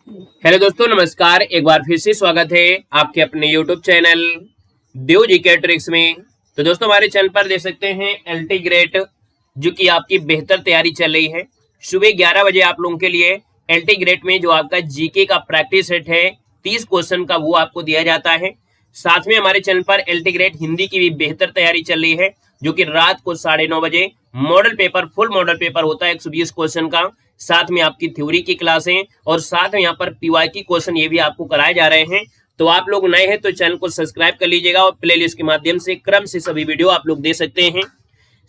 Hello दोस्तों, नमस्कार। एक बार फिर से स्वागत है आपके अपने YouTube चैनल देव जीके ट्रिक्स में। तो दोस्तों, हमारे चैनल पर देख सकते हैं एलटी ग्रेड जो कि आपकी बेहतर तैयारी चल रही है। सुबह 11 बजे आप लोगों के लिए एलटी ग्रेड में जो आपका जीके का प्रैक्टिस सेट है 30 क्वेश्चन का, वो आपको दिया जाता है। साथ में हमारे चैनल पर एलटी ग्रेड हिंदी की भी बेहतर तैयारी चल रही है, जो कि रात को 9:30 बजे model paper, full model paper होता है 120 क्वेश्चन का। साथ में आपकी थ्योरी की क्लासें और साथ में यहाँ पर पीवाईक्यू क्वेश्चन ये भी आपको कराए जा रहे हैं। तो आप लोग नए हैं तो चैनल को सब्सक्राइब कर लीजिएगा और प्लेलिस्ट के माध्यम से क्रम से सभी वीडियो आप लोग दे सकते हैं।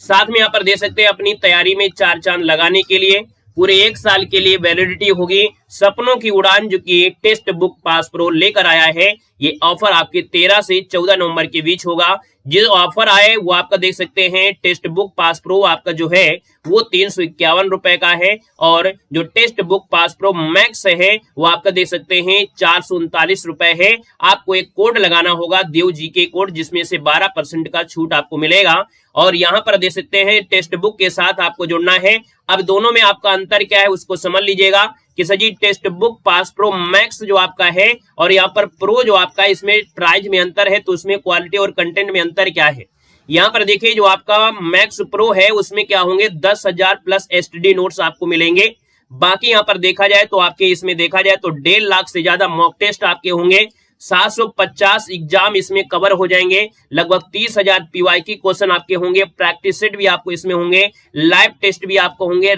साथ में यहाँ पर दे सकते हैं अपनी तैयारी में 4 चांद लगाने के लिए पूरे 1 साल के लिए वैलिडिटी होगी। सपनों की उड़ान जो कि टेस्ट बुक पास प्रो लेकर आया है, ये ऑफर आपके 13 से 14 नवंबर के बीच होगा। जो ऑफर आए वो आपका देख सकते हैं, टेस्ट बुक पास प्रो आपका जो है वो 351 रुपए का है, और जो test book pass pro max है वो आपका देख सकते हैं 439 रुपए है। आपको एक कोड लगाना होगा, देव जी के कोड, जिसमें से 12% का छूट आपको मिलेगा। और यहाँ पर देख सकते हैं टेक्स्ट बुक के साथ आपको जुड़ना है। अब दोनों में आपका अंतर क्या है उसको समझ लीजिएगा कि सजी text book pass pro max जो आपका है और यहाँ पर प्रो जो आपका, इसमें प्राइस में अंतर है, तो उसमें क्वालिटी और कंटेंट में अंतर क्या है। यहाँ पर देखिए जो आपका मैक्स प्रो है उसमें क्या होंगे 10,000 प्लस एसटीडी नोट्स आपको मिलेंगे। बाकी यहाँ पर देखा जाए तो आपके इसमें देखा जाए तो 1.5 लाख से ज्यादा मॉक टेस्ट आपके होंगे। 750 एग्जाम इसमें कवर हो जाएंगे। लगभग 30,000 पीवाईक्यू क्वेश्चन आपके होंगे। प्रैक्टिस सेट भी आपको इसमें होंगे, लाइव टेस्ट भी आपको होंगे।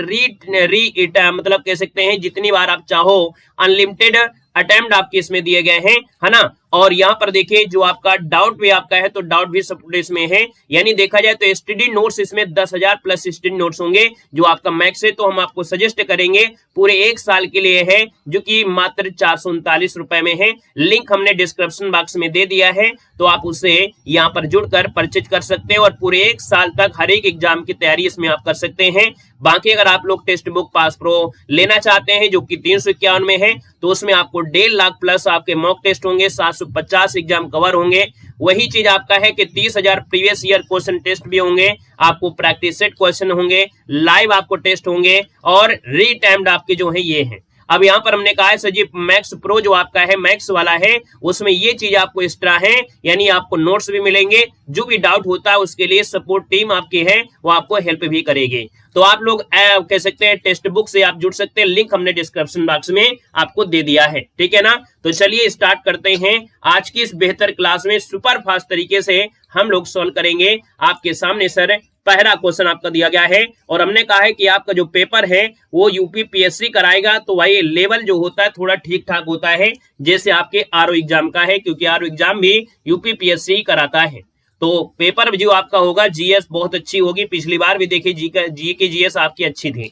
मतलब कह सकते हैं जितनी बार आप चाहो अनलिमिटेड अटेम्प्ट आपके इसमें दिए गए हैं, है ना। और यहाँ पर देखिए जो आपका डाउट भी आपका है तो डाउट भी सपोर्ट इसमें है। यानी देखा जाए तो एसटीडी नोट्स इसमें 10,000 प्लस एसटीडी नोट्स होंगे जो आपका मैक्स है। तो हम आपको सजेस्ट करेंगे पूरे 1 साल के लिए है, जो कि मात्र 439 रुपए में है। लिंक हमने डिस्क्रिप्शन बॉक्स में दे दिया है, तो आप उसे यहाँ पर जुड़कर परचेज कर सकते हैं और पूरे 1 साल तक हर एक एग्जाम की तैयारी इसमें आप कर सकते हैं। बाकी अगर आप लोग टेक्स्ट बुक पास प्रो लेना चाहते हैं जो कि 351 में है, तो उसमें आपको 1.5 लाख प्लस आपके मॉक टेस्ट होंगे, 750 एग्जाम कवर होंगे। वही चीज आपका है कि 30,000 प्रीवियस ईयर क्वेश्चन टेस्ट भी होंगे, आपको प्रैक्टिस सेट क्वेश्चन होंगे, लाइव आपको टेस्ट होंगे और रीटाइम्ड आपके जो है ये हैं। अब यहाँ पर हमने कहा है सर जी मैक्स प्रो जो आपका है मैक्स वाला है, उसमें ये चीज आपको एक्स्ट्रा है, यानी आपको नोट्स भी मिलेंगे। जो भी डाउट होता है उसके लिए सपोर्ट टीम आपकी है, वो आपको हेल्प भी करेगी। तो आप लोग कह सकते हैं टेक्स्ट बुक से आप जुड़ सकते हैं। लिंक हमने डिस्क्रिप्शन बॉक्स में आपको दे दिया है, ठीक है ना। तो चलिए स्टार्ट करते हैं। आज की इस बेहतर क्लास में सुपर फास्ट तरीके से हम लोग सॉल्व करेंगे। आपके सामने सर पहला क्वेश्चन आपका दिया गया है और हमने कहा है कि आपका जो पेपर है वो यूपीपीएससी कराएगा, तो भाई लेवल जो होता है थोड़ा ठीक ठाक होता है, जैसे आपके आरओ एग्जाम का है, क्योंकि आरओ एग्जाम भी यूपीपीएससी कराता है। तो पेपर जो आपका होगा जीएस बहुत अच्छी होगी। पिछली बार भी देखिए जी की जीएस आपकी अच्छी थी।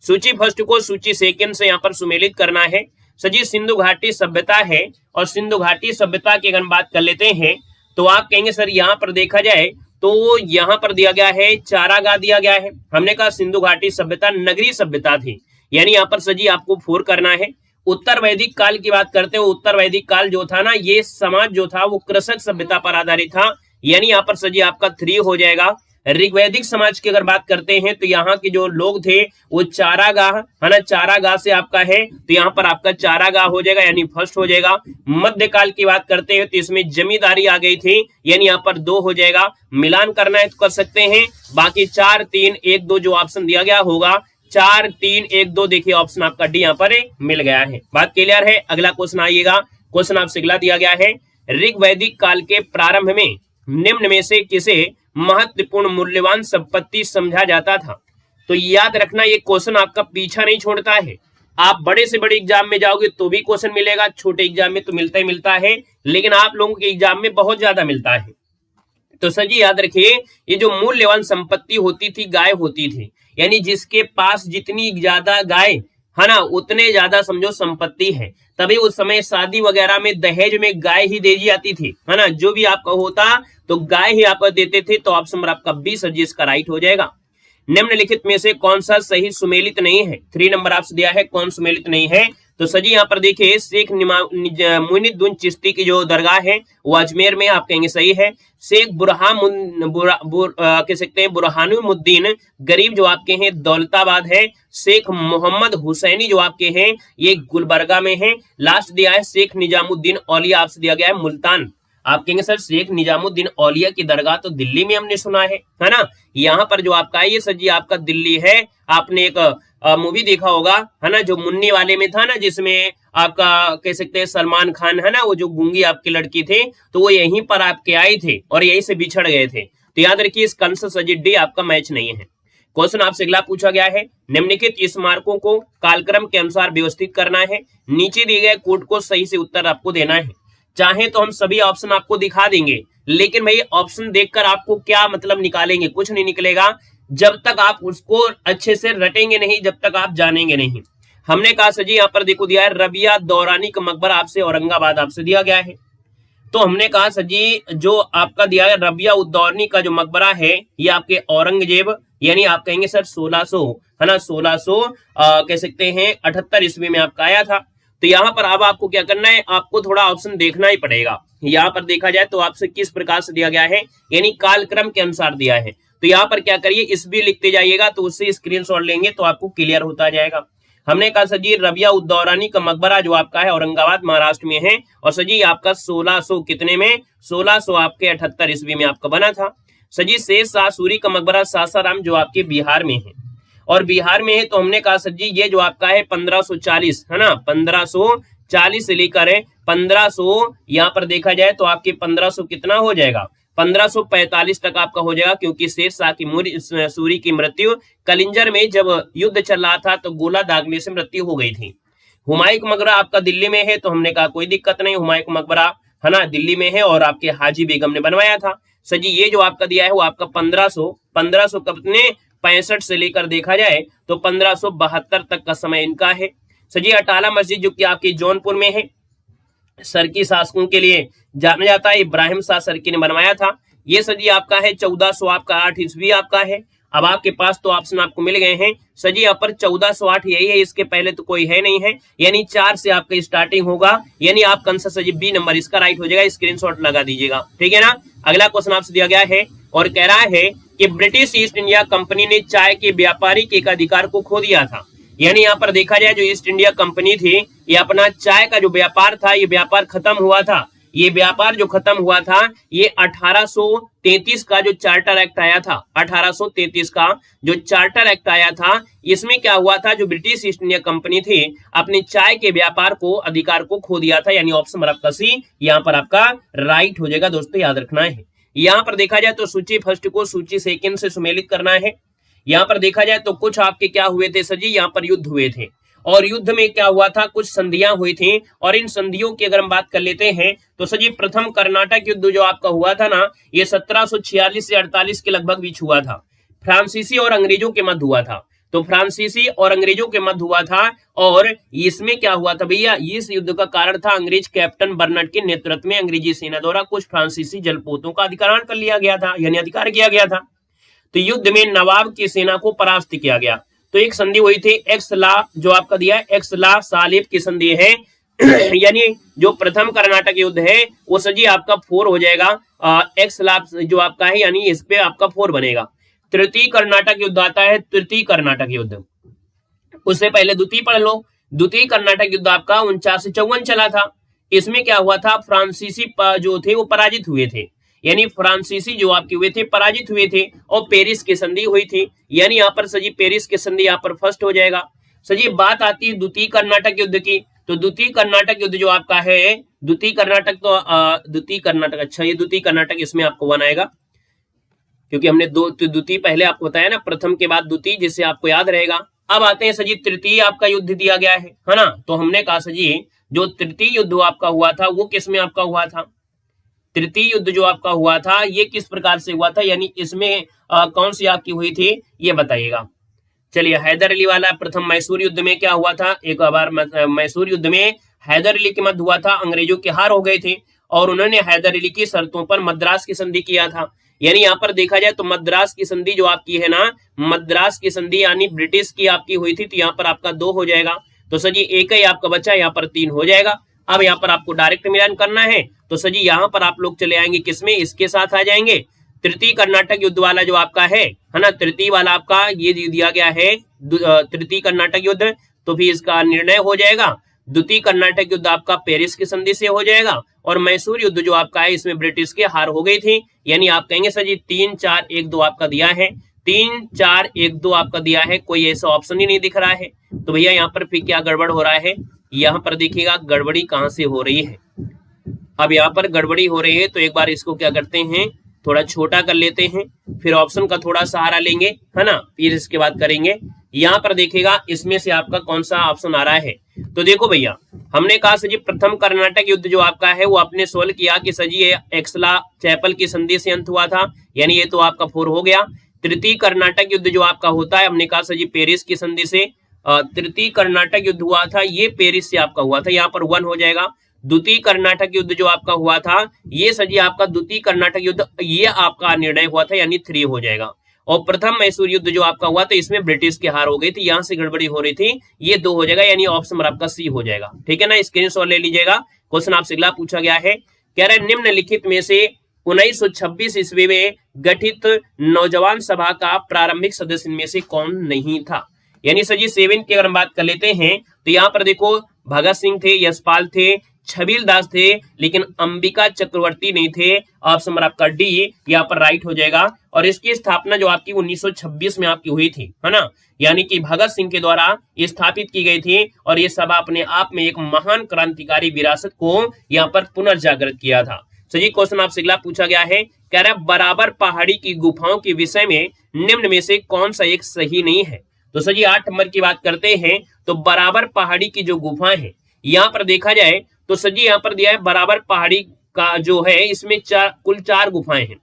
सूची फर्स्ट को सूची सेकंड से यहाँ पर सुमेलित करना है। सजी सिंधु घाटी सभ्यता है और सिंधु घाटी सभ्यता की अगर बात कर लेते हैं तो आप कहेंगे सर यहाँ पर देखा जाए तो यहाँ पर दिया गया है चारागाह दिया गया है। हमने कहा सिंधु घाटी सभ्यता नगरीय सभ्यता थी, यानी यहाँ पर सजी आपको 4 करना है। उत्तर वैदिक काल की बात करते हैं, उत्तर वैदिक काल जो था ना, ये समाज जो था वो कृषक सभ्यता पर आधारित था, यानी यहाँ पर सजी आपका 3 हो जाएगा। ऋग्वैदिक समाज की अगर बात करते हैं तो यहाँ के जो लोग थे वो चारागाह, है ना, चारागाह से आपका है, तो यहाँ पर आपका चारागाह हो जाएगा, यानी फर्स्ट हो जाएगा। मध्यकाल की बात करते हैं तो इसमें जमींदारी आ गई थी, यानी यहाँ पर 2 हो जाएगा। मिलान करना है तो कर सकते हैं। बाकी 4 3 1 2 जो ऑप्शन दिया गया होगा 4 3 1 2, देखिए ऑप्शन आपका डी यहाँ पर मिल गया है। बात क्लियर है। अगला क्वेश्चन आइएगा। क्वेश्चन आपसे अगला दिया गया है, ऋग्वैदिक काल के प्रारंभ में निम्न में से किसे महत्वपूर्ण मूल्यवान संपत्ति समझा जाता था। तो याद रखना ये क्वेश्चन आपका पीछा नहीं छोड़ता है। आप बड़े से बड़े एग्जाम में जाओगे तो भी क्वेश्चन मिलेगा, छोटे एग्जाम में तो मिलता ही मिलता है, लेकिन आप लोगों के एग्जाम में बहुत ज्यादा मिलता है। तो सर जी याद रखिए, ये जो मूल्यवान संपत्ति होती थी गाय होती थी, यानी जिसके पास जितनी ज्यादा गाय है ना उतने ज्यादा समझो संपत्ति है। तभी उस समय शादी वगैरह में दहेज में गाय ही दी जाती थी, है ना, जो भी आपका होता तो गाय ही आपको देते थे। तो ऑप्शन नंबर आपका 20 इसका राइट हो जाएगा। निम्नलिखित में से कौन सा सही सुमेलित नहीं है। 3 नंबर आपसे दिया है, कौन सुमेलित नहीं है। तो सजी यहाँ पर देखिए शेख मोइनुद्दीन चिश्ती की जो दरगाह है वो अजमेर में, आप कहेंगे सही है। शेख कह सकते हैं बुरहानुद्दीन गरीब जो आपके हैं दौलताबाद है। शेख मोहम्मद हुसैनी जो आपके हैं ये गुलबर्गा में है। लास्ट दिया है शेख निजामुद्दीन औलिया, आपसे दिया गया है मुल्तान। आप कहेंगे सर शेख निजामुद्दीन औलिया की दरगाह तो दिल्ली में हमने सुना है ना। यहाँ पर जो आपका है ये सर जी आपका दिल्ली है। आपने एक मूवी देखा होगा है ना, जो मुन्नी वाले में था ना, जिसमें आपका कह सकते हैं सलमान खान है ना, वो जो गूंगी आपकी लड़की थे, तो वो यहीं पर आपके आए थे और यहीं से बिछड़ गए थे। तो याद रखिए इस कंस सजी डी आपका मैच नहीं है। क्वेश्चन आपसे अगला पूछा गया है, निम्नलिखित स्मारकों को कालक्रम के अनुसार व्यवस्थित करना है। नीचे दिए गए कोड को सही से उत्तर आपको देना है। चाहे तो हम सभी ऑप्शन आपको दिखा देंगे, लेकिन भाई ऑप्शन देखकर आपको क्या मतलब निकालेंगे, कुछ नहीं निकलेगा जब तक आप उसको अच्छे से रटेंगे नहीं, जब तक आप जानेंगे नहीं। हमने कहा सर जी यहाँ पर देखो दिया है रबिया दौरानी का मकबरा आपसे औरंगाबाद आपसे दिया गया है। तो हमने कहा सर जी जो आपका दिया है रबिया उद्दौरनी का जो मकबरा है ये आपके औरंगजेब यानी आप कहेंगे सर 1600 है ना, 1600 कह सकते हैं 78 ईस्वी में आपका आया था। तो यहाँ पर अब आपको क्या करना है, आपको थोड़ा ऑप्शन देखना ही पड़ेगा। यहाँ पर देखा जाए तो आपसे किस प्रकार से दिया गया है, यानी कालक्रम के अनुसार दिया है। तो यहाँ पर क्या करिए इस भी लिखते जाइएगा, तो उससे स्क्रीनशॉट लेंगे तो आपको क्लियर होता जाएगा। हमने कहा सर जी रबिया उद्दौरानी का मकबरा जो आपका है औरंगाबाद महाराष्ट्र में है, और सर जी आपका 1600 कितने में, 1600 आपके 78 ईस्वी में आपका बना था। सर जी शेष शाह सूरी का मकबरा सासाराम जो आपके बिहार में है, और बिहार में है। तो हमने कहा सर जी ये जो आपका है 1540 है ना, 1540 से लेकर 1500 यहाँ पर देखा जाए तो आपके 1500 कितना हो जाएगा, 1545 तक आपका हो जाएगा, क्योंकि शेष शाह की सूरी की मृत्यु कलिंजर में जब युद्ध चल रहा था तो गोला दागने से मृत्यु हो गई थी। हुमायूं का मकबरा आपका दिल्ली में है, तो हमने कहा कोई दिक्कत नहीं, हुमायूं का मकबरा है ना दिल्ली में है और आपके हाजी बेगम ने बनवाया था। सर जी ये जो आपका दिया है वो आपका 1500 कितने 65 से लेकर देखा जाए तो 1572 तक का समय इनका है। सर जी अटाला मस्जिद जो कि आपकी जौनपुर में है, सरकी शासकों के लिए जाना जाता है, इब्राहिम शाह सरकी ने बनवाया था। ये सर जी आपका है 1400 आपका 8 ईस्वी आपका है। अब आपके पास तो ऑप्शन आपको मिल गए हैं। सर जी यहाँ पर 1408 यही है, इसके पहले तो कोई है नहीं है, यानी 4 से आपका स्टार्टिंग होगा, यानी आपका आंसर सर जी बी नंबर इसका राइट हो जाएगा। स्क्रीनशॉट लगा दीजिएगा, ठीक है ना। अगला क्वेश्चन आपसे दिया गया है और कह रहा है कि ब्रिटिश ईस्ट इंडिया कंपनी ने चाय के व्यापारिक एकाधिकार को खो दिया था। यानी यहाँ पर देखा जाए जो ईस्ट इंडिया कंपनी थी ये अपना चाय का जो व्यापार था ये व्यापार खत्म हुआ था। ये व्यापार जो खत्म हुआ था ये 1833 का जो चार्टर एक्ट आया था, 1833 का जो चार्टर एक्ट आया था, इसमें क्या हुआ था, जो ब्रिटिश ईस्ट इंडिया कंपनी थी अपने चाय के व्यापार को अधिकार को खो दिया था। यानी ऑप्शन नंबर आपका सी यहाँ पर आपका राइट हो जाएगा। दोस्तों याद रखना है, यहाँ पर देखा जाए तो सूची फर्स्ट को सूची सेकंड से सुमेलित करना है। यहाँ पर देखा जाए तो कुछ आपके क्या हुए थे सर जी, यहाँ पर युद्ध हुए थे, और युद्ध में क्या हुआ था, कुछ संधियां हुई थी, और इन संधियों की अगर हम बात कर लेते हैं तो सर जी प्रथम कर्नाटक युद्ध जो आपका हुआ था ना ये 1746 से 48 के लगभग बीच हुआ था। फ्रांसीसी और अंग्रेजों के मध्य हुआ था, तो फ्रांसीसी और अंग्रेजों के मध्य हुआ था। और इसमें क्या हुआ था भैया, इस युद्ध का कारण था अंग्रेज कैप्टन बर्नर्ड के नेतृत्व में अंग्रेजी सेना द्वारा कुछ फ्रांसीसी जलपोतों का अधिग्रहण कर लिया गया था, यानी अधिकार किया गया था। तो युद्ध में नवाब की सेना को परास्त किया गया। तो एक संधि हुई थी एक्सला जो आपका दिया है, एक्सला सालेब की संधि है। यानी जो प्रथम कर्नाटक युद्ध है वो सजी आपका 4 हो जाएगा, एक्सला जो आपका है यानी इस पे आपका 4 बनेगा। तृतीय कर्नाटक युद्ध आता है, तृतीय कर्नाटक युद्ध, उससे पहले द्वितीय पढ़ लो। द्वितीय कर्नाटक युद्ध आपका 49 से 54 चला था। इसमें क्या हुआ था, फ्रांसीसी जो थे वो पराजित हुए थे, यानी फ्रांसीसी जो आपके हुए थे पराजित हुए थे, और पेरिस की संधि हुई थी। यानी यहाँ पर सजी पेरिस की संधि यहाँ पर फर्स्ट हो जाएगा। सजी बात आती है द्वितीय कर्नाटक युद्ध की, तो द्वितीय कर्नाटक युद्ध जो आपका है, द्वितीय कर्नाटक तो द्वितीय कर्नाटक, अच्छा ये द्वितीय कर्नाटक इसमें आपको 1 आएगा, क्योंकि हमने द्वितीय पहले आपको बताया ना, प्रथम के बाद द्वितीय, जिससे आपको याद रहेगा। अब आते हैं सजी तृतीय आपका युद्ध दिया गया है ना। तो हमने कहा सजी जो तृतीय युद्ध आपका हुआ था वो किसमें आपका हुआ था, तृतीय युद्ध जो आपका हुआ था ये किस प्रकार से हुआ था, यानी इसमें कौन सी आपकी हुई थी ये बताइएगा। चलिए हैदर अली वाला प्रथम मैसूर युद्ध में क्या हुआ था, एक बार मैसूर युद्ध में हैदर अली के मध्य हुआ था, अंग्रेजों के हार हो गए थे और उन्होंने हैदर अली की शर्तों पर मद्रास की संधि किया था। यानी यहाँ पर देखा जाए तो मद्रास की संधि जो आपकी है ना, मद्रास की संधि यानी ब्रिटिश की आपकी हुई थी, तो यहाँ पर आपका 2 हो जाएगा। तो सर जी एक ही आपका बचा, यहाँ पर 3 हो जाएगा। अब यहाँ पर आपको डायरेक्ट मिलान करना है, तो सर जी यहाँ पर आप लोग चले आएंगे किसमें, इसके साथ आ जाएंगे तृतीय कर्नाटक युद्ध वाला जो आपका है ना, तृतीय वाला आपका ये दिया गया है तृतीय कर्नाटक युद्ध, तो फिर इसका निर्णय हो जाएगा। द्वितीय कर्नाटक युद्ध आपका पेरिस की संधि से हो जाएगा, और मैसूर युद्ध जो आपका है इसमें ब्रिटिश की हार हो गई थी। यानी आप कहेंगे सर जी 3 4 1 2 आपका दिया है, 3 4 1 2 आपका दिया है, कोई ऐसा ऑप्शन ही नहीं दिख रहा है। तो भैया यहाँ पर फिर क्या गड़बड़ हो रहा है, यहाँ पर देखिएगा गड़बड़ी कहाँ से हो रही है। अब यहाँ पर गड़बड़ी हो रही है, तो एक बार इसको क्या करते हैं, थोड़ा छोटा कर लेते हैं, फिर ऑप्शन का थोड़ा सहारा लेंगे, है ना, फिर इसके बाद करेंगे। यहाँ पर देखिएगा इसमें से आपका कौन सा ऑप्शन आ रहा है। तो देखो भैया, हमने कहा सर जी प्रथम कर्नाटक युद्ध जो आपका है वो आपने सोल्व किया कि सर जी ये एक्सला चैपल की संधि से अंत हुआ था, यानी ये तो आपका 4 हो गया। तृतीय कर्नाटक युद्ध जो आपका होता है, हमने कहा सर जी पेरिस की संधि से तृतीय कर्नाटक युद्ध हुआ था, ये पेरिस से आपका हुआ था, यहाँ पर 1 हो जाएगा। द्वितीय कर्नाटक युद्ध जो आपका हुआ था, ये सर जी आपका द्वितीय कर्नाटक युद्ध, ये आपका निर्णय हुआ था, यानी 3 हो जाएगा। और प्रथम मैसूर युद्ध जो आपका हुआ था, इसमें ब्रिटिश की हार हो गई थी, यहां से गड़बड़ी हो रही थी, ये 2 हो जाएगा, यानी ऑप्शन नंबर आपका सी हो जाएगा। ठीक है ना, स्क्रीनशॉट ले लीजिएगा। क्वेश्चन आपसे अगला पूछा गया है, कह रहे निम्नलिखित में से 1926 ईस्वी में गठित नौजवान सभा का प्रारंभिक सदस्य में से कौन नहीं था। यानी सर जी 7 की अगर हम बात कर लेते हैं, तो यहाँ पर देखो भगत सिंह थे, यशपाल थे, छबील दास थे, लेकिन अंबिका चक्रवर्ती नहीं थे। ऑप्शन नंबर आपका डी यहाँ पर राइट हो जाएगा। और इसकी स्थापना जो आपकी 1926 में आपकी हुई थी, है ना, यानी कि भगत सिंह के द्वारा स्थापित की गई थी, और ये सभा अपने आप में एक महान क्रांतिकारी विरासत को यहाँ पर पुनर्जागृत किया था। तो ये क्वेश्चन आपसे अगला पूछा गया है, कह रहा है बराबर पहाड़ी की गुफाओं के विषय में निम्न में से कौन सा एक सही नहीं है। तो सर जी 8 नंबर की बात करते हैं, तो बराबर पहाड़ी की जो गुफाएं हैं, यहाँ पर देखा जाए तो सर जी यहाँ पर दिया है बराबर पहाड़ी का जो है, इसमें कुल 4 गुफाएं हैं।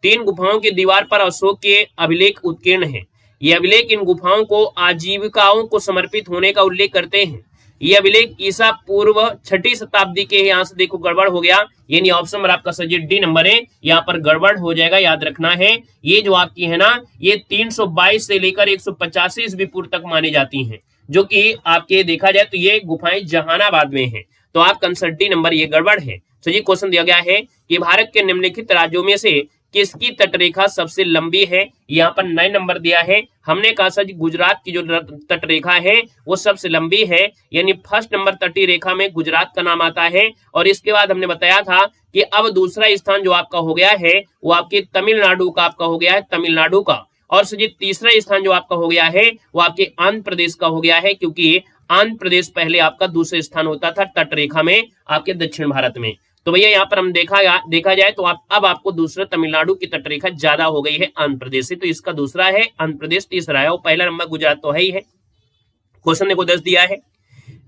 3 गुफाओं की दीवार पर अशोक के अभिलेख उत्कीर्ण है। ये अभिलेख इन गुफाओं को आजीविकाओं को समर्पित होने का उल्लेख करते हैं। ये अभिलेख ईसा पूर्व 6ठी शताब्दी के, यहाँ से देखो गड़बड़ हो गया, यानी ऑप्शन नंबर आपका सर जी डी नंबर है, यहाँ पर गड़बड़ हो जाएगा, याद रखना है। ये जो आपकी है ना, ये 322 से लेकर 185 ईस्वी पूर्व तक मानी जाती हैं, जो कि आपके देखा जाए तो ये गुफाएं जहानाबाद में है। तो आपका आंसर डी नंबर ये गड़बड़ है। तो ये क्वेश्चन दिया गया है कि भारत के निम्नलिखित राज्यों में से किसकी तटरेखा सबसे लंबी है। यहाँ पर 9 नंबर दिया है। हमने कहा सर गुजरात की जो तटरेखा है वो सबसे लंबी है, यानी फर्स्ट नंबर तटीय रेखा में गुजरात का नाम आता है। और इसके बाद हमने बताया था कि अब दूसरा स्थान जो आपका हो गया है वो आपके तमिलनाडु का आपका हो गया है, तमिलनाडु का। और सर तीसरा स्थान जो आपका हो गया है वो आपके आंध्र प्रदेश का हो गया है, क्योंकि आंध्र प्रदेश पहले आपका दूसरे स्थान होता था तटरेखा में आपके दक्षिण भारत में। तो भैया यहाँ पर हम देखा जाए तो अब आपको दूसरा तमिलनाडु की तटरेखा ज्यादा हो गई है आंध्र प्रदेश से, तो इसका दूसरा है, आंध्र प्रदेश तीसरा है, और पहला नंबर गुजरात तो है ही है। क्वेश्चन देखो 10 दिया है,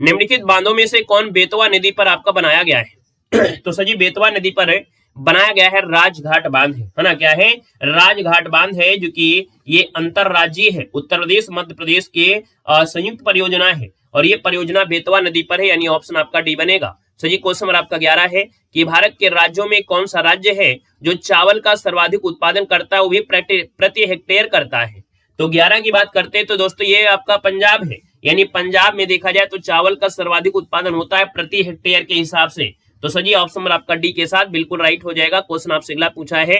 निम्नलिखित बांधों में से कौन बेतवा नदी पर आपका बनाया गया है। तो सर जी बेतवा नदी पर बनाया गया है राजघाट बांध है ना, क्या है, राजघाट बांध है, जो कि ये अंतरराज्यीय है, उत्तर प्रदेश मध्य प्रदेश के संयुक्त परियोजना है, और ये परियोजना बेतवा नदी पर है, यानी ऑप्शन आपका डी बनेगा। सो ये क्वेश्चन नंबर आपका 11 है कि भारत के राज्यों में कौन सा राज्य है जो चावल का सर्वाधिक उत्पादन करता है, वो भी प्रति हेक्टेयर करता है। तो 11 की बात करते हैं तो दोस्तों ये आपका पंजाब है, यानी पंजाब में देखा जाए तो चावल का सर्वाधिक उत्पादन होता है प्रति हेक्टेयर के हिसाब से। तो सर जी ऑप्शन नंबर आपका डी के साथ बिल्कुल राइट हो जाएगा। क्वेश्चन आपसे अगला पूछा है,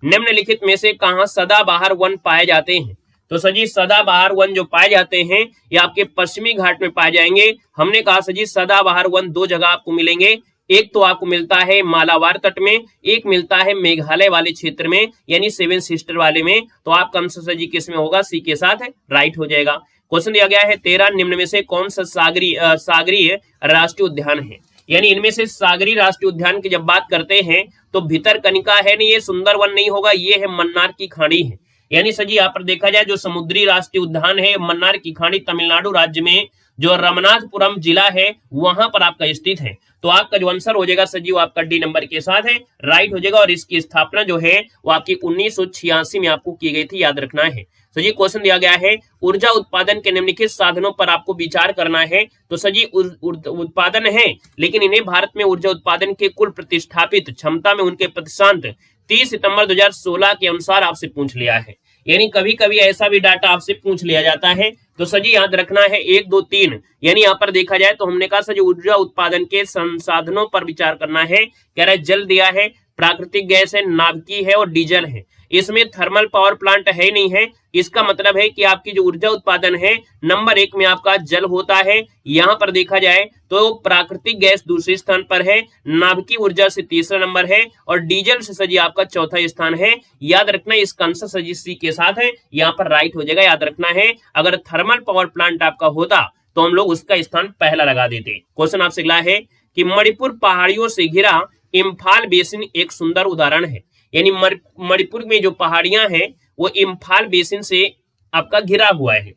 निम्नलिखित में से कहां सदाबहार वन पाए जाते हैं। तो सर जी सदाबहार वन जो पाए जाते हैं ये आपके पश्चिमी घाट में पाए जाएंगे। हमने कहा सर जी सदाबहार वन 2 जगह आपको मिलेंगे, एक तो आपको मिलता है मालाबार तट में, एक मिलता है मेघालय वाले क्षेत्र में, यानी 7 सिस्टर वाले में। तो आपका आंसर सर जी किस में होगा, सी के साथ है, राइट हो जाएगा। क्वेश्चन दिया गया है 13, निम्न में से कौन सा सागरीय राष्ट्रीय उद्यान है। यानी इनमें से सागरीय राष्ट्रीय उद्यान की जब बात करते हैं तो भितरकनिका है नहीं, ये सुंदरवन नहीं होगा, ये है मन्नार की खाड़ी है। यानी सर जी यहाँ पर देखा जाए जो समुद्री राष्ट्रीय उद्यान है मन्नार की खाड़ी तमिलनाडु राज्य में जो रामनाथपुरम जिला है वहां पर आपका स्थित है। तो आपका जो आंसर हो जाएगा सर जी वो आपका डी नंबर के साथ है, राइट हो जाएगा। और इसकी स्थापना जो है वो आपकी 1986 में आपको की गई थी, याद रखना है। तो जी क्वेश्चन दिया गया है ऊर्जा उत्पादन के निम्नलिखित साधनों पर आपको विचार करना है। तो सर जी उत्पादन है, लेकिन इन्हें भारत में ऊर्जा उत्पादन के कुल प्रतिष्ठापित क्षमता में उनके प्रतिशत 30 सितंबर 2016 के अनुसार आपसे पूछ लिया है। यानी कभी कभी ऐसा भी डाटा आपसे पूछ लिया जाता है। तो सर जी याद रखना है 1 2 3, यानी यहाँ पर देखा जाए तो हमने कहा सर जी ऊर्जा उत्पादन के संसाधनों पर विचार करना है। कह रहा है जल दिया है, प्राकृतिक गैस है, नाभिकीय है और डीजल है। इसमें थर्मल पावर प्लांट है नहीं है, इसका मतलब है कि आपकी जो ऊर्जा उत्पादन है नंबर 1 में आपका जल होता है। यहाँ पर देखा जाए तो प्राकृतिक गैस दूसरे स्थान पर है, नाभिकीय ऊर्जा से तीसरा नंबर है और डीजल से सजी आपका चौथा स्थान है। याद रखना इसका आंसर सजी सी के साथ है, यहाँ पर राइट हो जाएगा। याद रखना है अगर थर्मल पावर प्लांट आपका होता तो हम लोग उसका स्थान पहला लगा देते। क्वेश्चन आपसे अगला है कि मणिपुर पहाड़ियों से घिरा इम्फाल बेसिन एक सुंदर उदाहरण है। यानी मणिपुर में जो पहाड़ियां हैं वो इम्फाल बेसिन से आपका घिरा हुआ है।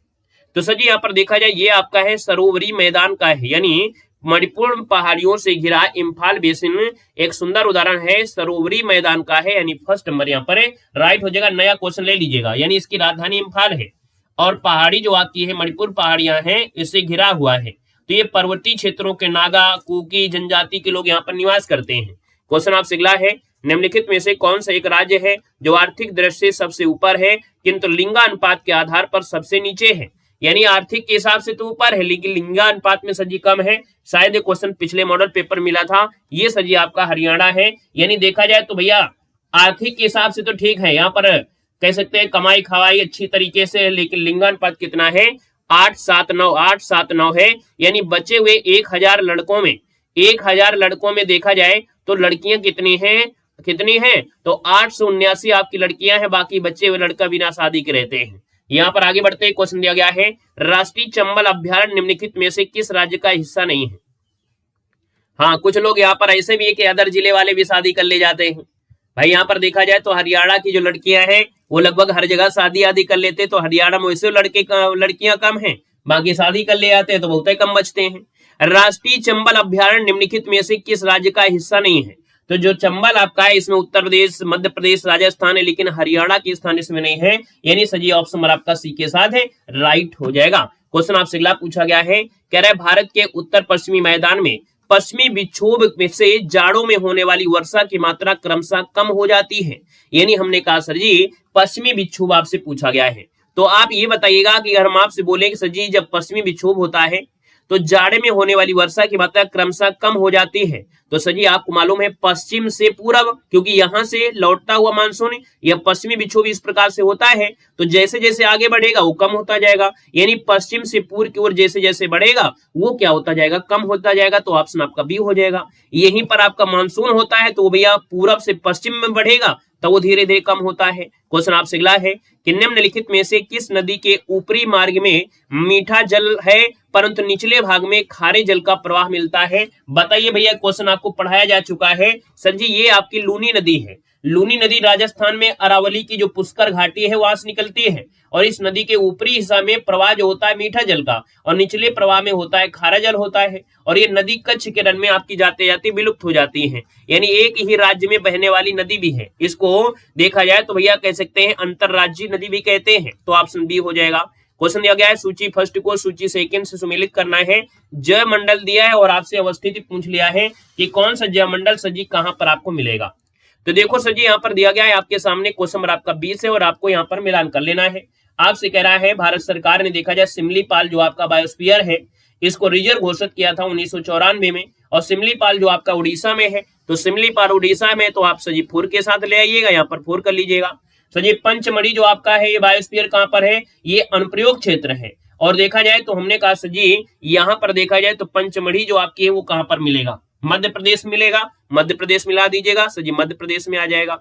तो सर जी यहाँ पर देखा जाए ये आपका है सरोवरी मैदान का है, यानी मणिपुर पहाड़ियों से घिरा इम्फाल बेसिन एक सुंदर उदाहरण है, सरोवरी मैदान का है, यानी फर्स्ट नंबर यहाँ पर है, राइट हो जाएगा। नया क्वेश्चन ले लीजिएगा, यानी इसकी राजधानी इम्फाल है और पहाड़ी जो आपकी है मणिपुर पहाड़ियां हैं इससे घिरा हुआ है। तो ये पर्वतीय क्षेत्रों के नागा कुकी जनजाति के लोग यहाँ पर निवास करते हैं। क्वेश्चन आपसे अगला है निम्नलिखित में से कौन सा एक राज्य है जो आर्थिक दृष्टि से सबसे ऊपर है किंतु लिंगानुपात के आधार पर सबसे नीचे है। यानी आर्थिक के हिसाब से तो ऊपर है लेकिन लिंगानुपात में सजी कम है। शायद ये क्वेश्चन पिछले मॉडल पेपर मिला था। ये सजी आपका हरियाणा है। यानी देखा जाए तो भैया आर्थिक के हिसाब से तो ठीक है, यहाँ पर कह सकते हैं कमाई खवाई अच्छी तरीके से, लेकिन लिंगानुपात कितना है 8-7-9 है। यानी बचे हुए 1000 लड़कों में 1000 लड़कों में देखा जाए तो लड़कियां कितनी हैं तो 879 आपकी लड़कियां हैं, बाकी बच्चे हुए लड़का बिना शादी के रहते हैं। यहाँ पर आगे बढ़ते क्वेश्चन दिया गया है राष्ट्रीय चंबल अभ्यारण्य निम्नलिखित में से किस राज्य का हिस्सा नहीं है। हाँ कुछ लोग यहाँ पर ऐसे भी है कि अदर जिले वाले भी शादी कर ले जाते हैं। भाई यहाँ पर देखा जाए तो हरियाणा की जो लड़कियां हैं वो लगभग हर जगह शादी आदि कर लेते हैं। तो हरियाणा में वैसे लड़कियां कम हैं, बाकी शादी कर ले जाते हैं तो बहुत ही कम बचते हैं। राष्ट्रीय चंबल अभ्यारण्य निम्नलिखित में से किस राज्य का हिस्सा नहीं है। तो जो चंबल आपका है इसमें उत्तर प्रदेश, मध्य प्रदेश, राजस्थान है, लेकिन हरियाणा की स्थान इसमें नहीं है। यानी सही ऑप्शन नंबर आपका सी के साथ है, राइट हो जाएगा। क्वेश्चन आपसे अगला पूछा गया है, कह रहा है भारत के उत्तर पश्चिमी मैदान में पश्चिमी विक्षोभ में से जाड़ों में होने वाली वर्षा की मात्रा क्रमशः कम हो जाती है। यानी हमने कहा सर जी पश्चिमी विक्षोभ आपसे पूछा गया है, तो आप ये बताइएगा कि अगर हम आपसे बोले कि सर जी जब पश्चिमी विक्षोभ होता है तो जाड़े में होने वाली वर्षा की मात्रा क्रमशः कम हो जाती है। तो सर जी आपको मालूम है पश्चिम से पूरब, क्योंकि यहां से लौटता हुआ मानसून या पश्चिमी विक्षोभ इस प्रकार से होता है, तो जैसे जैसे आगे बढ़ेगा वो कम होता जाएगा। यानी पश्चिम से पूर्व की ओर जैसे जैसे बढ़ेगा वो क्या होता जाएगा, कम होता जाएगा। तो ऑप्शन आपका बी हो जाएगा। यहीं पर आपका मानसून होता है तो भैया पूरब से पश्चिम में बढ़ेगा तो वो धीरे धीरे कम होता है। क्वेश्चन आपसे अगला है कि निम्नलिखित में से किस नदी के ऊपरी मार्ग में मीठा जल है परंतु निचले भाग में खारे जल का प्रवाह मिलता है। बताइए भैया, क्वेश्चन आपको पढ़ाया जा चुका है। सर जी ये आपकी लूनी नदी है। लूनी नदी राजस्थान में अरावली की जो पुष्कर घाटी है वहां से निकलती है और इस नदी के ऊपरी हिस्सा में प्रवाह जो होता है मीठा जल का और निचले प्रवाह में होता है खारा जल होता है। और ये नदी कच्छ के रण में आपकी जाते जाते विलुप्त हो जाती है। यानी एक ही राज्य में बहने वाली नदी भी है। इसको देखा जाए तो भैया कह सकते हैं अंतरराज्यीय नदी भी कहते हैं। तो ऑप्शन बी हो जाएगा। क्वेश्चन दिया गया है सूची फर्स्ट को सूची सेकंड से सुमेलित करना है। जय मंडल दिया है और आपसे अवस्थिति पूछ लिया है कि कौन सा जय मंडल सजी कहां पर आपको मिलेगा। तो देखो सर जी यहाँ पर दिया गया है आपके सामने क्वेश्चन नंबर आपका 20 है और आपको यहाँ पर मिलान कर लेना है। आपसे कह रहा है भारत सरकार ने देखा जाए सिमलीपाल जो आपका बायोस्फीयर है इसको रिजर्व घोषित किया था 1994 में और सिमलीपाल जो आपका उड़ीसा में है। तो सिमलीपाल उड़ीसा में तो आप सजी 4 के साथ ले आइएगा, यहाँ पर 4 कर लीजिएगा। सजी पंचमढ़ी जो आपका है ये बायोस्फीयर कहां पर है, ये अनुप्रयोग क्षेत्र है। और देखा जाए तो हमने कहा सजी यहाँ पर देखा जाए तो पंचमढ़ी जो आपकी है वो कहां पर मिलेगा, मध्य प्रदेश मिलेगा। मध्य प्रदेश मिला दीजिएगा, सजी मध्य प्रदेश में आ जाएगा।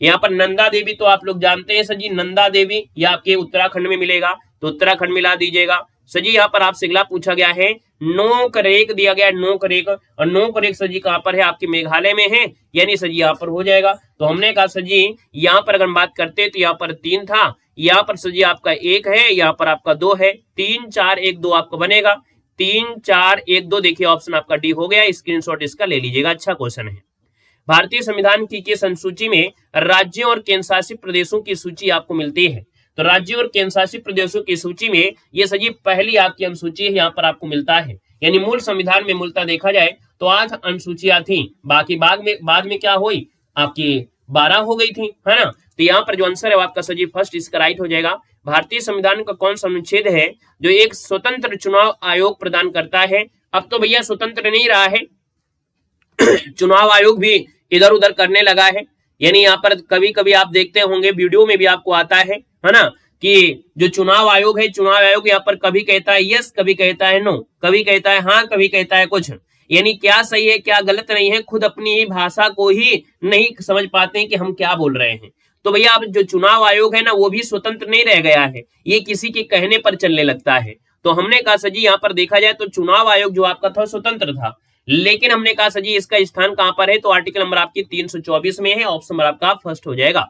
यहाँ पर नंदा देवी तो आप लोग जानते हैं सजी नंदा देवी ये आपके उत्तराखंड में मिलेगा, तो उत्तराखंड मिला दीजिएगा। सजी यहाँ पर आपसे अगला पूछा गया है नोकरेक दिया गया है, नोकरेक और नोकरेक सजी कहां पर है, आपके मेघालय में है। यानी सजी यहाँ पर हो जाएगा। तो हमने कहा सजी यहाँ पर अगर हम बात करते तो यहाँ पर 3 था, यहाँ पर सजी आपका 1 है, यहाँ पर आपका 2 है। 3 4 1 2 आपका बनेगा। 3 4 1 2 देखिए ऑप्शन आपका डी हो गया। स्क्रीनशॉट इसका ले लीजिएगा, अच्छा क्वेश्चन है। भारतीय संविधान की किस अनुसूची में राज्यों और केंद्र शासित प्रदेशों की सूची आपको मिलती है। तो राज्यों और केंद्र शासित प्रदेशों की सूची में ये सजी पहली आपकी अनुसूची है, यहाँ पर आपको मिलता है। यानी मूल संविधान में मूलतः देखा जाए तो 8 अनुसूचियां थी, बाकी बाद में क्या हुई आपकी 12 हो गई थी, है ना। तो यहाँ पर जो आंसर है वो आपका सजी फर्स्ट इसका राइट हो जाएगा। भारतीय संविधान का कौन सा अनुच्छेद है जो एक स्वतंत्र चुनाव आयोग प्रदान करता है? अब तो भैया स्वतंत्र नहीं रहा है, चुनाव आयोग भी इधर उधर करने लगा है। यानी यहाँ पर कभी कभी आप देखते होंगे वीडियो में भी आपको आता है ना, कि जो चुनाव आयोग है, चुनाव आयोग यहाँ पर कभी कहता है यस, कभी कहता है नो, कभी कहता है हाँ, कभी कहता है कुछ। यानी क्या सही है क्या गलत नहीं है, खुद अपनी ही भाषा को ही नहीं समझ पाते हैं कि हम क्या बोल रहे हैं। तो भैया अब जो चुनाव आयोग है ना वो भी स्वतंत्र नहीं रह गया है, ये किसी के कहने पर चलने लगता है। तो हमने कहा सजी यहाँ पर देखा जाए तो चुनाव आयोग जो आपका था स्वतंत्र था, लेकिन हमने कहा सजी इसका स्थान कहां पर है, तो आर्टिकल नंबर आपकी 324 में है, ऑप्शन नंबर आपका फर्स्ट हो जाएगा।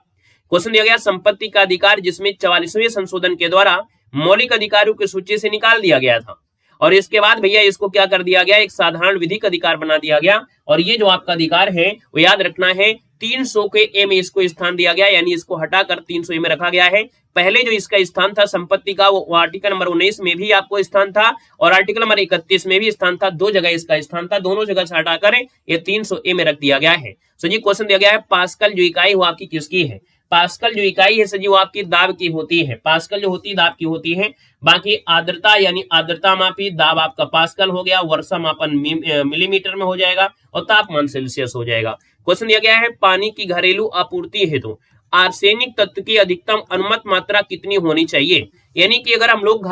क्वेश्चन दिया गया संपत्ति का अधिकार जिसमें 44वें संशोधन के द्वारा मौलिक अधिकारों की सूची से निकाल दिया गया था, और इसके बाद भैया इसको क्या कर दिया गया, एक साधारण विधिक अधिकार बना दिया गया। और ये जो आपका अधिकार है वो याद रखना है 300 के ए में इसको स्थान दिया गया, यानी इसको हटाकर 300 ए में रखा गया है। पहले जो इसका स्थान था संपत्ति का वो आर्टिकल नंबर 19 में भी आपको स्थान था और आर्टिकल नंबर 31 में भी स्थान था, दो जगह इसका स्थान था, दोनों जगह से हटाकर ये 300 ए में रख दिया गया है। सो जी क्वेश्चन दिया गया है पास्कल जो इकाई वो आपकी किसकी है? पास्कल जो इकाई है सजी वो आपकी दाब की होती है, पास्कल जो होती है दाब की होती है। बाकी आर्द्रता यानी आर्द्रता मापी दाब आपका पास्कल हो गया, वर्षा मापन मिलीमीटर में हो जाएगा और तापमान सेल्सियस हो जाएगा। क्वेश्चन दिया गया है पानी की घरेलू आपूर्ति हेतु आर्सेनिक तत्व की अधिकतम अनुमत मात्रा कितनी होनी चाहिए? यानी कि अगर हम लोग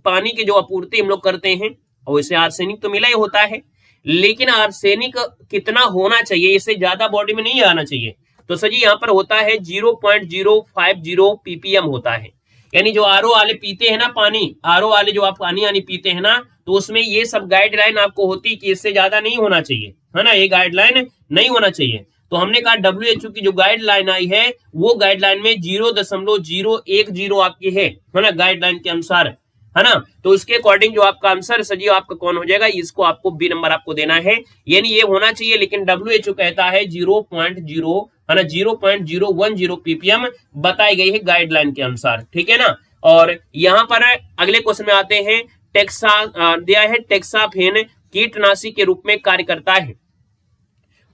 पानी की जो आपूर्ति हम लोग करते हैं और इसे आर्सेनिक तो मिला ही होता है, लेकिन आर्सेनिक कितना होना चाहिए, इससे ज्यादा बॉडी में नहीं आना चाहिए। तो सर जी यहाँ पर होता है 0.050 ppm होता है। यानी जो आरओ वाले पीते हैं ना पानी, आरओ वाले जो आप पानी पीते हैं ना, तो उसमें ये सब गाइडलाइन आपको होती है कि इससे ज्यादा नहीं होना चाहिए, है ना, ये गाइडलाइन नहीं होना चाहिए। तो हमने कहा WHO की जो गाइडलाइन आई है वो गाइडलाइन में 0.010 आपकी है ना, गाइडलाइन के अनुसार, है ना। तो उसके अकॉर्डिंग जो आपका आंसर सजीव आपका कौन हो जाएगा, इसको आपको बी नंबर आपको देना है। यानी ये होना चाहिए, लेकिन WHO कहता है 0.0 है ना 0.010 ppm बताई गई है गाइडलाइन के अनुसार, ठीक है ना। और यहाँ पर अगले क्वेश्चन में आते हैं, दिया है टेक्साफेन कीटनाशी के रूप में कार्य करता है।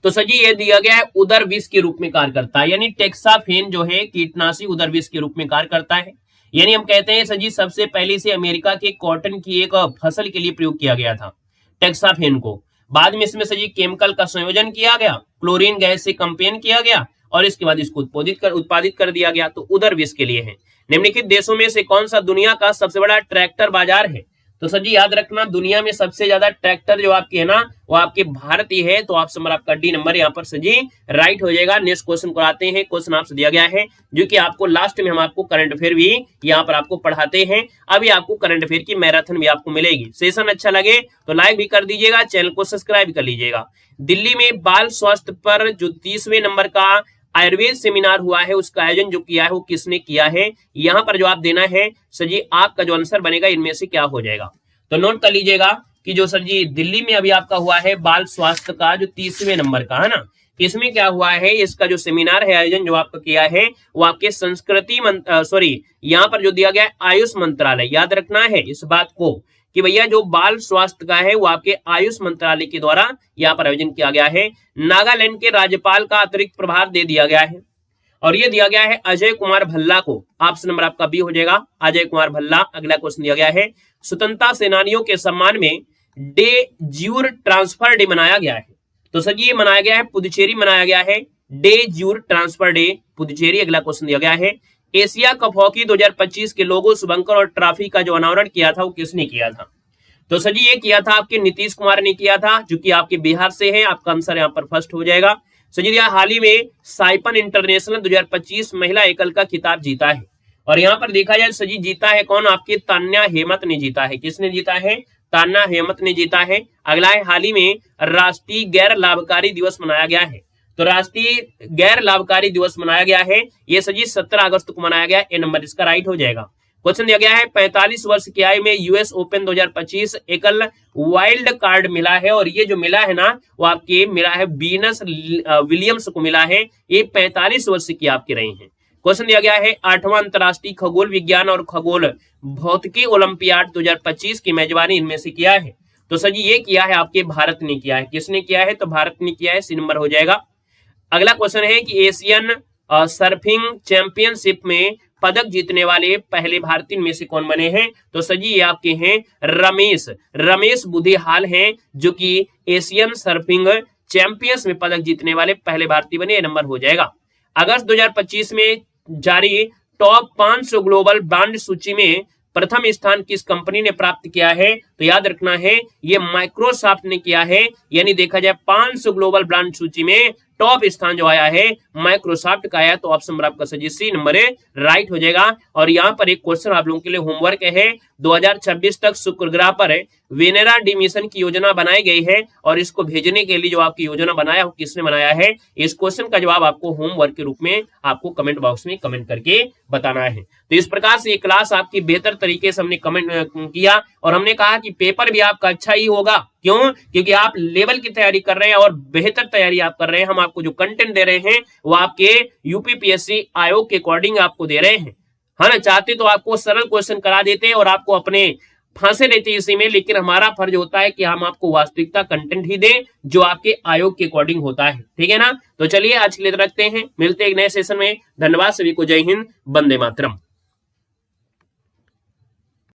तो सजी ये दिया गया है उदर विष के रूप में कार्य करता है, यानी टेक्साफेन जो है कीटनाशी उदर विष के रूप में कार्य करता है। यानी हम कहते हैं सजी सबसे पहले से अमेरिका के कॉटन की एक फसल के लिए प्रयोग किया गया था टेक्साफेन को, बाद में इसमें सजी केमिकल का संयोजन किया गया, क्लोरीन गैस से कंपेन किया गया और इसके बाद इसको उत्पादित कर दिया गया। तो उदर विष के लिए है। निम्नलिखित देशों में से कौन सा दुनिया का सबसे बड़ा ट्रैक्टर बाजार है? तो सर जी याद रखना दुनिया में सबसे ज्यादा ट्रैक्टर जो आपके है ना वो आपके भारत ही है। तो ऑप्शन नंबर आपका डी नंबर यहाँ पर सजी राइट हो जाएगा। नेक्स्ट क्वेश्चन को आते हैं, क्वेश्चन आपसे दिया गया है जो कि आपको लास्ट में हम आपको करंट अफेयर भी यहाँ पर आपको पढ़ाते हैं। अभी आपको करंट अफेयर की मैराथन भी आपको मिलेगी। सेशन अच्छा लगे तो लाइक भी कर दीजिएगा, चैनल को सब्सक्राइब कर लीजिएगा। दिल्ली में बाल स्वास्थ्य पर जो 30वें नंबर का आयुर्वेद सेमिनार हुआ है उसका आयोजन जो किया है वो किसने किया है? यहाँ पर जो आप देना है सर जी आपका जो आंसर बनेगा इनमें से क्या हो जाएगा। तो नोट कर लीजिएगा कि जो सर जी दिल्ली में अभी आपका हुआ है बाल स्वास्थ्य का जो 30वें नंबर का है ना, इसमें क्या हुआ है, इसका जो सेमिनार है आयोजन जो आपका किया है वो आपके यहाँ पर जो दिया गया है आयुष मंत्रालय, याद रखना है इस बात को कि भैया जो बाल स्वास्थ्य का है वो आपके आयुष मंत्रालय के द्वारा यहाँ पर आयोजन किया गया है। नागालैंड के राज्यपाल का अतिरिक्त प्रभार दे दिया गया है और ये दिया गया है अजय कुमार भल्ला को। ऑप्शन नंबर आपका बी हो जाएगा, अजय कुमार भल्ला। अगला क्वेश्चन दिया गया है, स्वतंत्रता सेनानियों के सम्मान में डे ज्यूर ट्रांसफर डे मनाया गया है। तो सर ये मनाया गया है पुदुचेरी मनाया गया है, डे ज्यूर ट्रांसफर डे पुदुचेरी। अगला क्वेश्चन दिया गया है, एशिया कप हॉकी 2025 के लोगो, शुभंकर और ट्रॉफी का जो अनावरण किया था वो किसने किया था? तो सर जी ये किया था आपके नीतीश कुमार ने किया था, जो कि आपके बिहार से है। आपका आंसर यहाँ पर फर्स्ट हो जाएगा। सर जी हाल ही में साइपन इंटरनेशनल 2025 महिला एकल का खिताब जीता है और यहाँ पर देखा जाए सर जी जीता है कौन, आपकी तान्या हेमंत ने जीता है। किसने जीता है? तान्या हेमंत ने जीता है। अगला है हाल ही में राष्ट्रीय गैर लाभकारी दिवस मनाया गया है। तो राष्ट्रीय गैर लाभकारी दिवस मनाया गया है, ये सजी 17 अगस्त को मनाया गया। ए नंबर इसका राइट हो जाएगा। क्वेश्चन दिया गया है 45 वर्ष की आयु में यूएस ओपन 2025 एकल वाइल्ड कार्ड मिला है और ये जो मिला है ना वो आपके मिला है वीनस विलियम्स को मिला है। ये 45 वर्ष की आपकी रही है। क्वेश्चन दिया गया है 8वां अंतर्राष्ट्रीय खगोल विज्ञान और खगोल भौतिकी ओलंपियाड 2025 की मेजबानी इनमें से किया है। तो सर जी ये किया है आपके भारत ने किया है। किसने किया है? तो भारत ने किया है। सी नंबर हो जाएगा। अगला क्वेश्चन है कि एशियन सर्फिंग चैंपियनशिप में पदक जीतने वाले पहले भारतीय में से कौन बने हैं? तो सर जी ये आपके हैं रमेश बुधिहाल हैं, जो कि एशियन सर्फिंग चैंपियंस में पदक जीतने वाले पहले भारतीय बने। ये नंबर हो जाएगा। अगस्त 2025 में जारी टॉप 500 ग्लोबल ब्रांड सूची में प्रथम स्थान किस कंपनी ने प्राप्त किया है? तो याद रखना है ये माइक्रोसॉफ्ट ने किया है। यानी देखा जाए 500 ग्लोबल ब्रांड सूची में टॉप स्थान जो आया है माइक्रोसॉफ्ट का आया। तो ऑप्शन नंबर आपका सही सी नंबर राइट हो जाएगा। और यहाँ पर एक क्वेश्चन आप लोगों के लिए होमवर्क है, 2026 तक शुक्र ग्रह पर वेनेरा डी मिशन की योजना बनाई गई है और इसको भेजने के लिए जो आपकी योजना बनाया हो किसने बनाया है? इस क्वेश्चन का जवाब आपको होमवर्क के रूप में आपको कमेंट बॉक्स में कमेंट करके बताना है। तो इस प्रकार से ये क्लास आपकी बेहतर तरीके से हमने कमेंट किया और हमने कहा कि पेपर भी आपका अच्छा ही होगा। क्यों? क्योंकि आप लेवल की तैयारी कर रहे हैं और बेहतर तैयारी आप कर रहे हैं। हम आपको जो कंटेंट दे रहे हैं वो आपके यूपीपीएससी आयोग के अकॉर्डिंग आपको दे रहे हैं, है ना। चाहते तो आपको सरल क्वेश्चन करा देते और आपको अपने फांसे देते इसी में, लेकिन हमारा फर्ज होता है कि हम आपको वास्तविकता कंटेंट ही दें जो आपके आयोग के अकॉर्डिंग होता है। ठीक है ना। तो चलिए आज के लिए रखते हैं, मिलते हैं एक नए सेशन में। धन्यवाद सभी को। जय हिंद, वंदे मातरम।